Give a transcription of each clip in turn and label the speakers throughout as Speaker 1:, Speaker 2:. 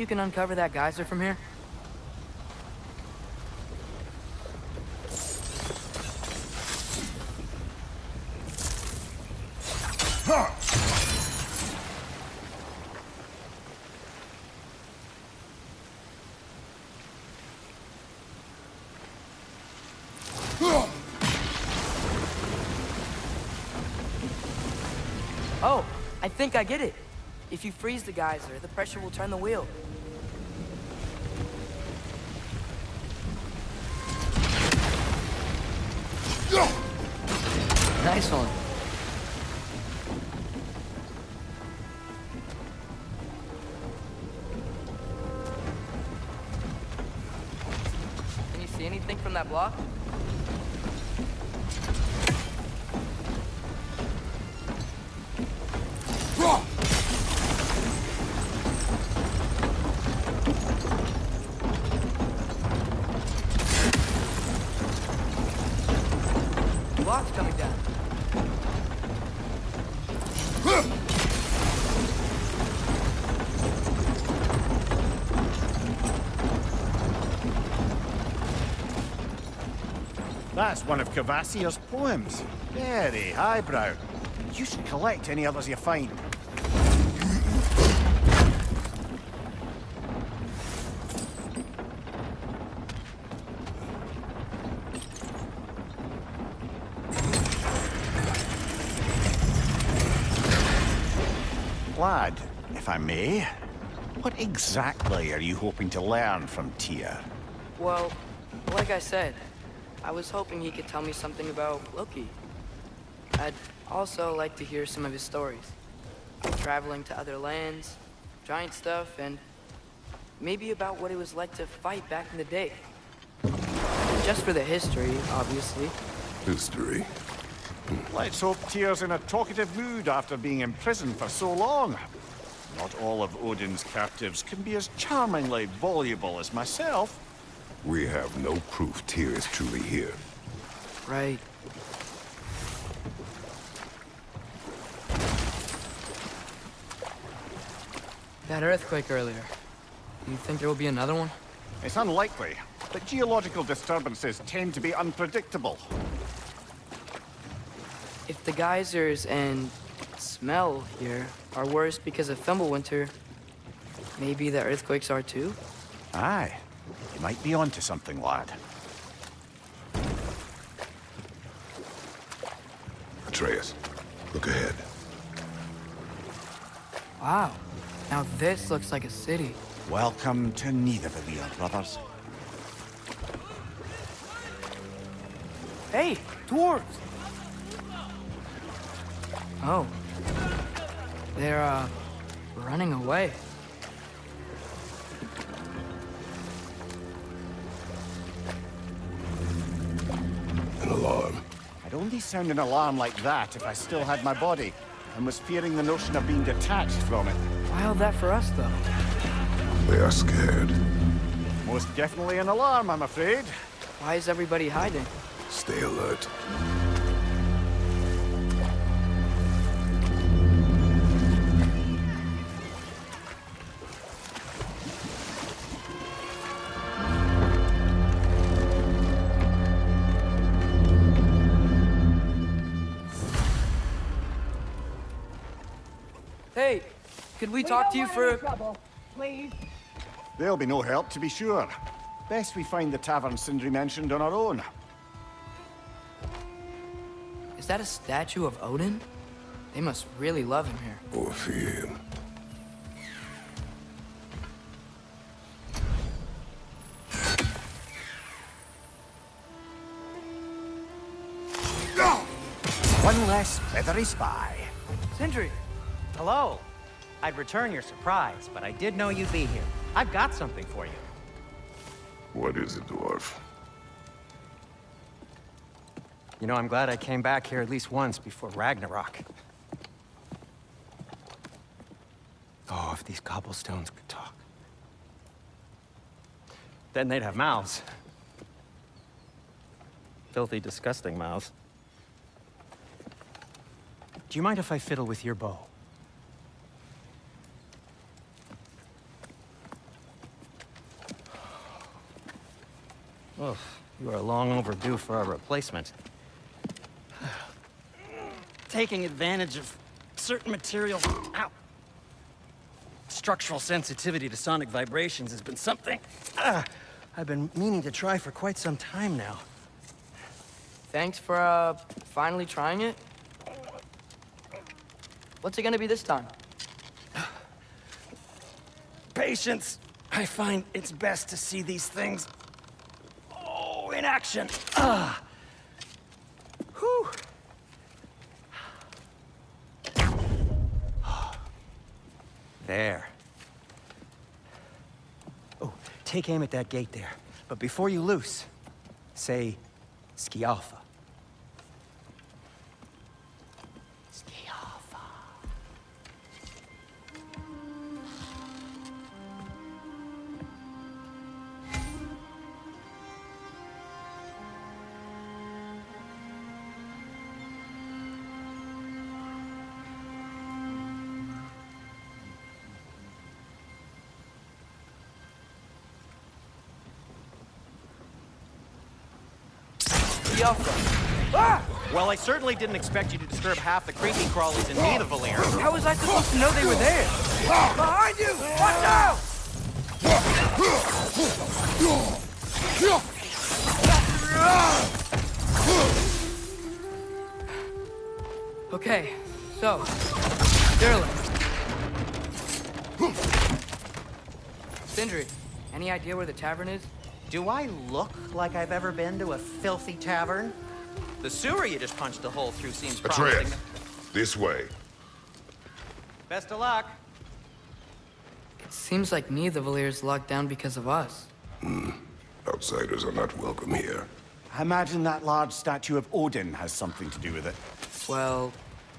Speaker 1: you can uncover that geyser from here? Oh, I think I get it. If you freeze the geyser, the pressure will turn the wheel. Nice one. Can you see anything from that block? Block's coming down.
Speaker 2: That's one of Cavassier's poems. Very highbrow. You should collect any others you find. Lad, if I may, what exactly are you hoping to learn from Tyr?
Speaker 1: Well, like I said, I was hoping he could tell me something about Loki. I'd also like to hear some of his stories. Traveling to other lands, giant stuff, and maybe about what it was like to fight back in the day. Just for the history, obviously.
Speaker 3: History.
Speaker 2: Let's hope Tyr's in a talkative mood after being imprisoned for so long. Not all of Odin's captives can be as charmingly voluble as myself.
Speaker 3: We have no proof Tyr is truly here.
Speaker 1: Right. That earthquake earlier. Do you think there will be another one?
Speaker 2: It's unlikely, but geological disturbances tend to be unpredictable.
Speaker 1: If the geysers and smell here are worse because of Fimbulwinter, maybe the earthquakes are too?
Speaker 2: Aye. You might be onto something, lad.
Speaker 3: Atreus, look ahead.
Speaker 1: Wow. Now this looks like a city.
Speaker 2: Welcome to Nidavellir, brothers.
Speaker 1: Hey, dwarves! Oh. They're, running away.
Speaker 3: An alarm.
Speaker 2: I'd only sound an alarm like that if I still had my body, and was fearing the notion of being detached from it.
Speaker 1: Wild that for us, though.
Speaker 3: They are scared.
Speaker 2: Most definitely an alarm, I'm afraid.
Speaker 1: Why is everybody hiding?
Speaker 3: Stay alert.
Speaker 1: Hey, could we talk to you for...
Speaker 4: trouble, please.
Speaker 2: There'll be no help, to be sure. Best we find the tavern Sindri mentioned on our own.
Speaker 1: Is that a statue of Odin? They must really love him here.
Speaker 3: Or fear him.
Speaker 2: One less feathery spy.
Speaker 1: Sindri!
Speaker 5: Hello. I'd return your surprise, but I did know you'd be here. I've got something for you.
Speaker 3: What is it, dwarf?
Speaker 5: You know, I'm glad I came back here at least once before Ragnarok. Oh, if these cobblestones could talk. Then they'd have mouths. Filthy, disgusting mouths. Do you mind if I fiddle with your bow? Oof, you are long overdue for a replacement. Taking advantage of certain materials. Ow. Structural sensitivity to sonic vibrations has been something I've been meaning to try for quite some time now.
Speaker 1: Thanks for, finally trying it. What's it gonna be this time?
Speaker 5: Patience. I find it's best to see these things, in action. Whew. There. Oh, take aim at that gate there. But before you loose, say, Skialfa. Skialfa.
Speaker 4: Well, I certainly didn't expect you to disturb half the creepy crawlies in need of Valir.
Speaker 1: How was I supposed to know they were there? Behind you! Watch out! Okay, so, Derlin. Sindri, any idea where the tavern is?
Speaker 5: Do I look like I've ever been to a filthy tavern?
Speaker 4: The sewer you just punched a hole through seems
Speaker 3: Atreus,
Speaker 4: promising.
Speaker 3: this way.
Speaker 4: Best of luck.
Speaker 1: It seems like neither Valir's locked down because of us.
Speaker 3: Outsiders are not welcome here.
Speaker 2: I imagine that large statue of Odin has something to do with it.
Speaker 1: Well,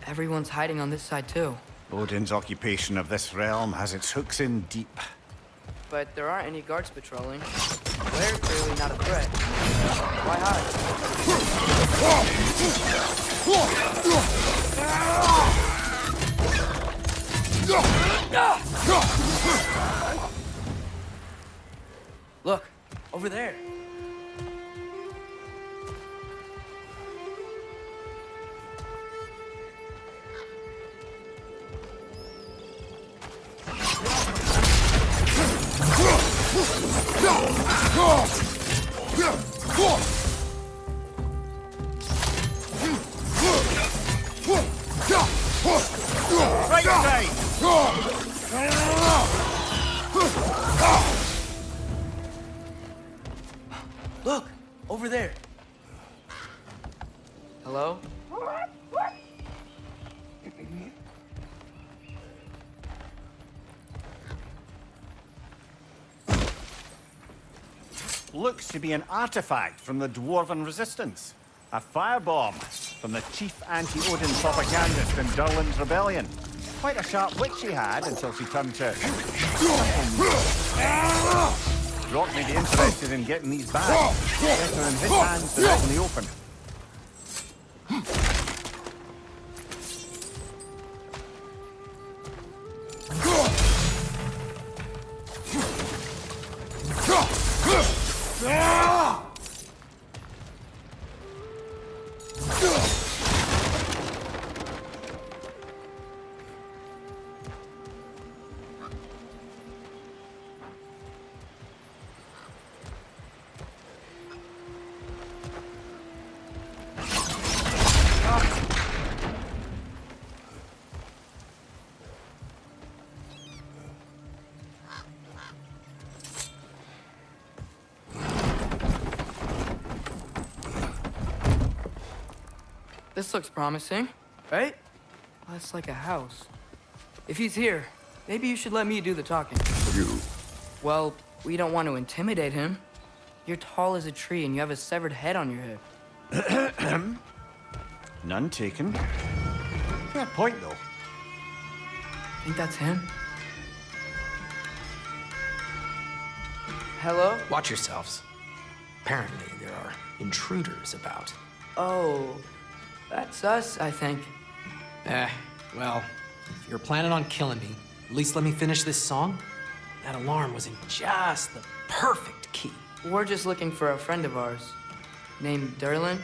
Speaker 1: everyone's hiding on this side too.
Speaker 2: Odin's occupation of this realm has its hooks in deep.
Speaker 1: But there aren't any guards patrolling. They're clearly not a threat. Why hide? Look, over there.
Speaker 2: Right side!
Speaker 1: Look, over there. Hello?
Speaker 2: Looks to be an artifact from the Dwarven Resistance. A firebomb from the chief anti-Odin propagandist in Durlin's rebellion. Quite a sharp wit she had until she turned to... Rock may be interested in getting these back. Better in his hands than out in the open.
Speaker 1: This looks promising, right? That's like a house. If he's here, maybe you should let me do the talking.
Speaker 3: You?
Speaker 1: Well, we don't want to intimidate him. You're tall as a tree and you have a severed head on your head.
Speaker 2: None taken. Fair point, though.
Speaker 1: Think that's him? Hello?
Speaker 6: Watch yourselves. Apparently, there are intruders about.
Speaker 1: Oh, that's us, I think.
Speaker 6: Well, if you're planning on killing me, at least let me finish this song. That alarm was in just the perfect key.
Speaker 1: We're just looking for a friend of ours named Derlin.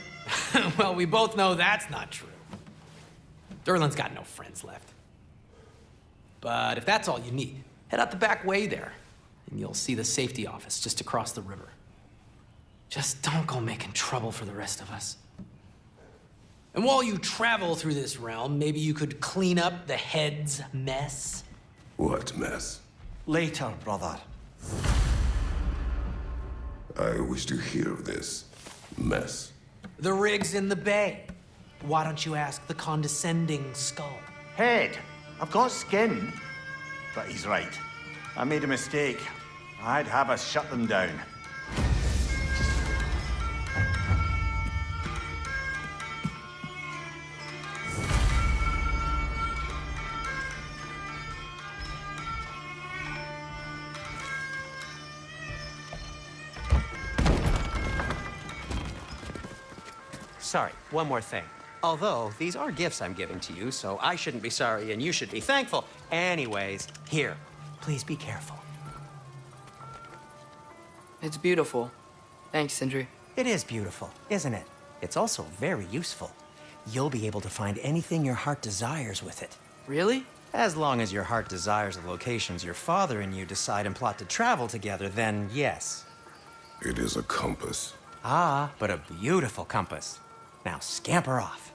Speaker 6: Well, we both know that's not true. Derlin's got no friends left. But if that's all you need, head out the back way there, and you'll see the safety office just across the river. Just don't go making trouble for the rest of us. And while you travel through this realm, maybe you could clean up the head's mess.
Speaker 3: What mess?
Speaker 2: Later, brother.
Speaker 3: I wish to hear of this mess.
Speaker 6: The rig's in the bay. Why don't you ask the condescending skull?
Speaker 2: Head, I've got skin. But he's right. I made a mistake. I'd have us shut them down.
Speaker 4: Sorry, one more thing. Although, these are gifts I'm giving to you, so I shouldn't be sorry and you should be thankful. Anyways, here, please be careful.
Speaker 1: It's beautiful. Thanks, Sindri.
Speaker 7: It is beautiful, isn't it? It's also very useful. You'll be able to find anything your heart desires with it.
Speaker 1: Really?
Speaker 7: As long as your heart desires the locations your father and you decide and plot to travel together, then yes.
Speaker 3: It is a compass.
Speaker 7: Ah, but a beautiful compass. Now scamper off.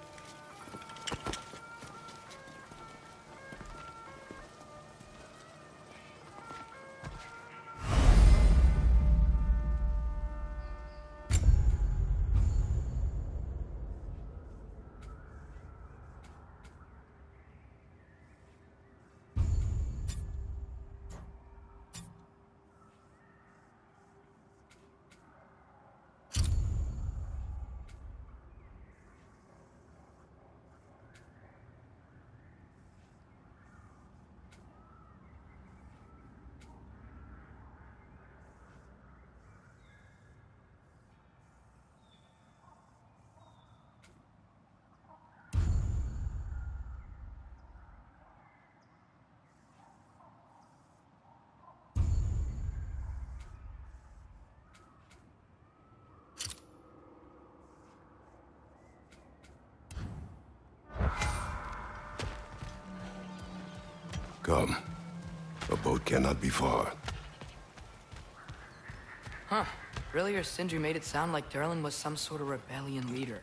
Speaker 3: Come. A boat cannot be far.
Speaker 1: Huh. Earlier, Sindri made it sound like Derlin was some sort of rebellion leader.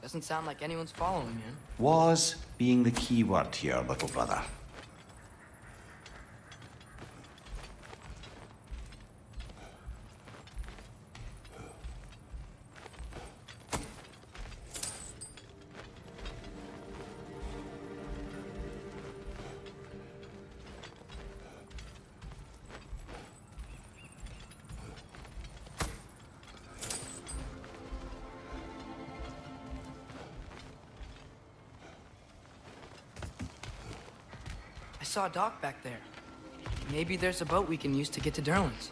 Speaker 1: Doesn't sound like anyone's following him.
Speaker 2: Was being the key word here, little brother.
Speaker 1: I saw a dock back there. Maybe there's a boat we can use to get to Derlin's.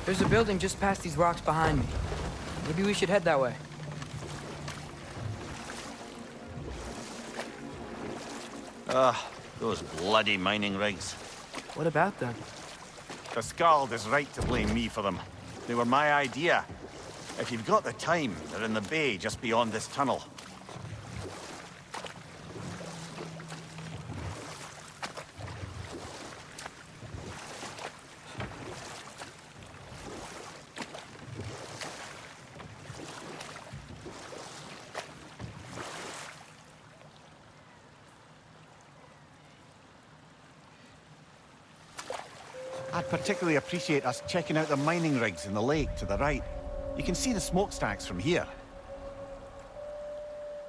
Speaker 1: There's a building just past these rocks behind me. Maybe we should head that way.
Speaker 2: Those bloody mining rigs.
Speaker 1: What about them?
Speaker 2: The Skald is right to blame me for them. They were my idea. If you've got the time, they're in the bay just beyond this tunnel. I'd particularly appreciate us checking out the mining rigs in the lake to the right. You can see the smokestacks from here.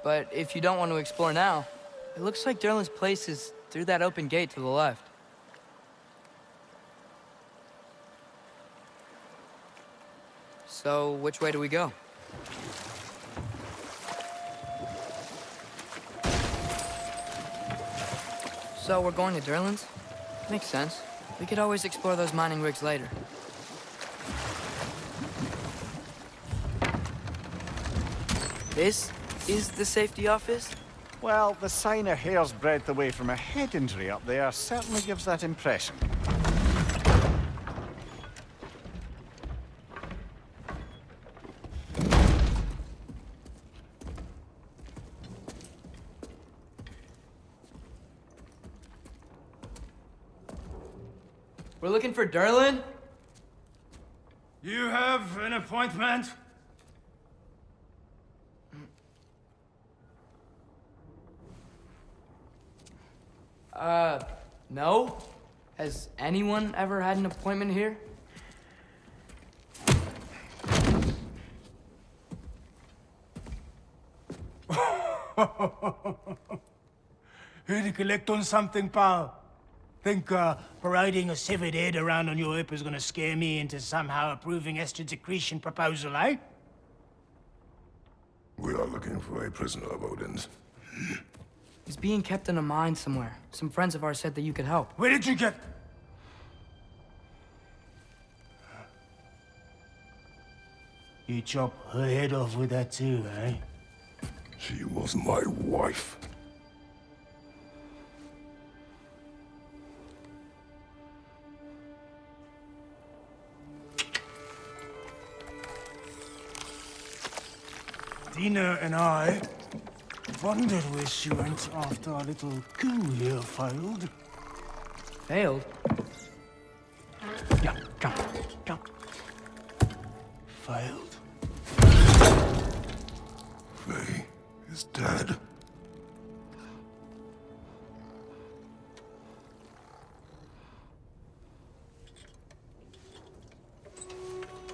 Speaker 1: But if you don't want to explore now, it looks like Derlin's place is through that open gate to the left. So, which way do we go? So, we're going to Derlin's? Makes sense. We could always explore those mining rigs later. This is the safety office?
Speaker 2: Well, the sign a hair's breadth away from a head injury up there certainly gives that impression.
Speaker 1: We're looking for Derlin?
Speaker 5: You have an appointment?
Speaker 1: No? Has anyone ever had an appointment here?
Speaker 5: Here to collect on something, pal? Think parading a severed head around on your hip is gonna scare me into somehow approving Estrid's accretion proposal, eh?
Speaker 3: We are looking for a prisoner of Odin's.
Speaker 1: He's being kept in a mine somewhere. Some friends of ours said that you could help.
Speaker 5: Where did you get... You chop her head off with that too, eh?
Speaker 3: She was my wife.
Speaker 5: Dina and I wondered where she went after our little coup here failed.
Speaker 1: Failed?
Speaker 5: Yeah, jump. Failed.
Speaker 3: Faye is dead.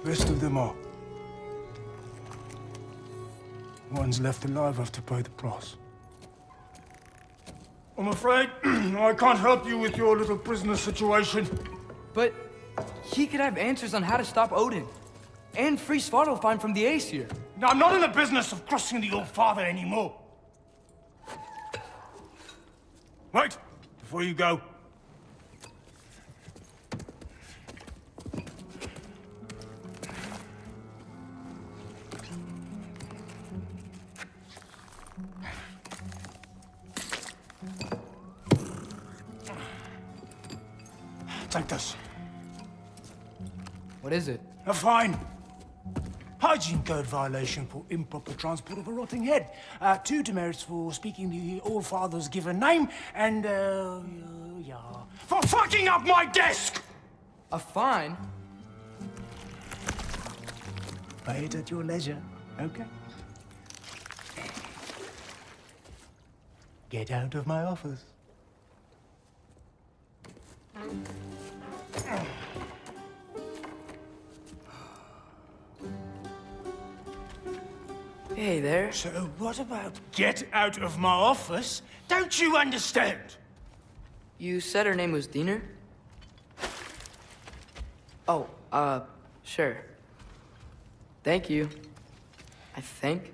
Speaker 5: Rest of them are. Ones left alive have to pay the price. I'm afraid I can't help you with your little prisoner situation.
Speaker 1: But he could have answers on how to stop Odin. And free Svartalfheim from the Aesir.
Speaker 5: Now, I'm not in the business of crossing the old father anymore. Wait, before you go. Take this.
Speaker 1: What is it?
Speaker 5: A fine. Hygiene code violation for improper transport of a rotting head. 2 demerits for speaking the All-Father's given name, and, yeah, for fucking up my desk!
Speaker 1: A fine?
Speaker 5: Pay it at your leisure, okay? Get out of my office.
Speaker 1: Hey there.
Speaker 5: So what about get out of my office? Don't you understand?
Speaker 1: You said her name was Diener? Oh, sure. Thank you. I think.